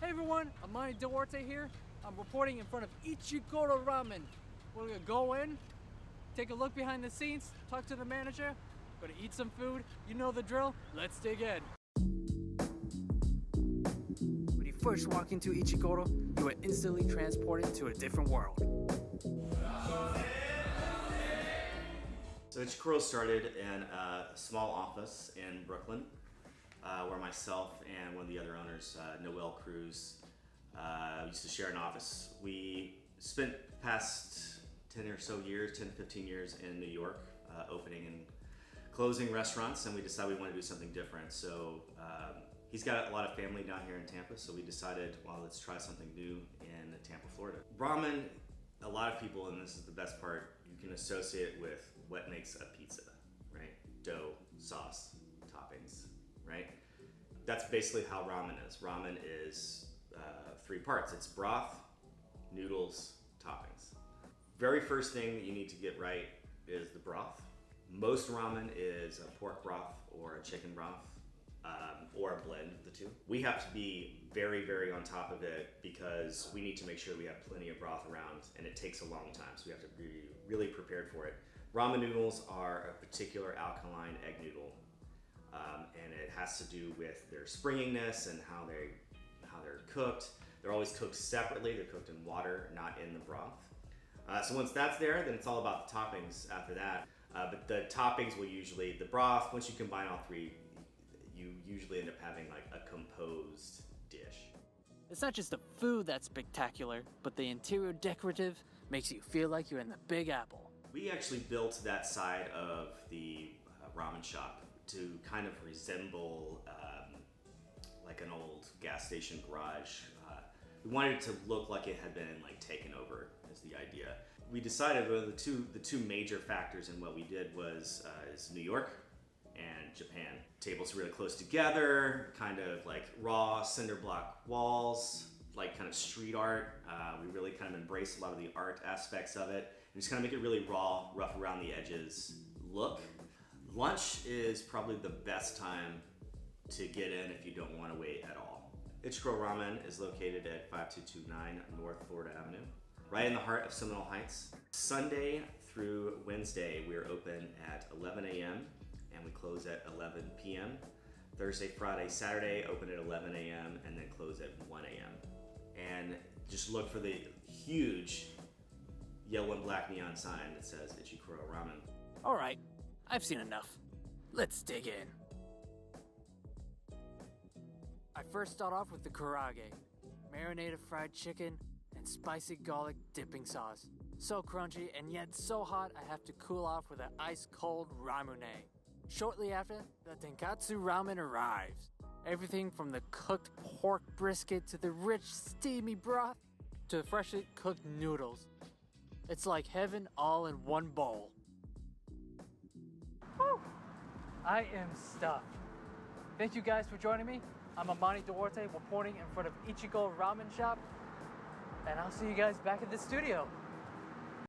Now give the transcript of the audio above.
Hey everyone, AMANI DUARTE here. I'm reporting in front of Ichicoro Ramen. We're gonna go in, take a look behind the scenes, talk to the manager, gonna eat some food. You know the drill, let's dig in. When you first walk into Ichicoro, you are instantly transported to a different world. So Ichicoro started in a small office in Brooklyn, where myself and one of the other owners, Noel Cruz, used to share an office. We spent the past 10 or so years, 10 to 15 years in New York, opening and closing restaurants, and we decided we wanted to do something different. So he's got a lot of family down here in Tampa, so we decided, well, let's try something new in Tampa, Florida. Ramen, a lot of people, and this is the best part, you can associate it with what makes a pizza, right? Dough, sauce, toppings, right? That's basically how ramen is. Ramen is 3 parts. It's broth, noodles, toppings. Very first thing that you need to get right is the broth. Most ramen is a pork broth or a chicken broth, or a blend of the two. We have to be very, very on top of it because we need to make sure we have plenty of broth around, and it takes a long time, so we have to be really prepared for it. Ramen noodles are a particular alkaline egg noodle, and it has to do with their springiness and how they're cooked. They're always cooked separately. They're cooked in water, not in the broth. So once that's there, then it's all about the toppings after that. But the toppings will usually, the broth, once you combine all 3, you usually end up having like a composed dish. It's not just the food that's spectacular, but the interior decorative makes you feel like you're in the Big Apple. We actually built that side of the ramen shop to kind of resemble like an old gas station garage. We wanted it to look like it had been like taken over, is the idea. We decided the two major factors in what we did was is New York and Japan. Tables really close together, kind of like raw cinder block walls, like kind of street art. We really kind of embrace a lot of the art aspects of it and just kind of make it really raw, rough around the edges look. Lunch is probably the best time to get in if you don't want to wait at all. Ichicoro Ramen is located at 5229 North Florida Avenue, right in the heart of Seminole Heights. Sunday through Wednesday, we are open at 11 a.m. and we close at 11 p.m. Thursday, Friday, Saturday, open at 11 a.m. and then close at 1 a.m. And just look for the huge yellow and black neon sign that says Ichicoro Ramen. All right, I've seen enough. Let's dig in. I first start off with the karaage, marinated fried chicken and spicy garlic dipping sauce. So crunchy and yet so hot I have to cool off with an ice-cold ramune. Shortly after, the tenkatsu ramen arrives. Everything from the cooked pork brisket to the rich steamy broth to the freshly cooked noodles. It's like heaven all in one bowl. Woo! I am stuffed. Thank you guys for joining me. I'm AMANI DUARTE reporting in front of Ichicoro Ramen Shop, and I'll see you guys back at the studio.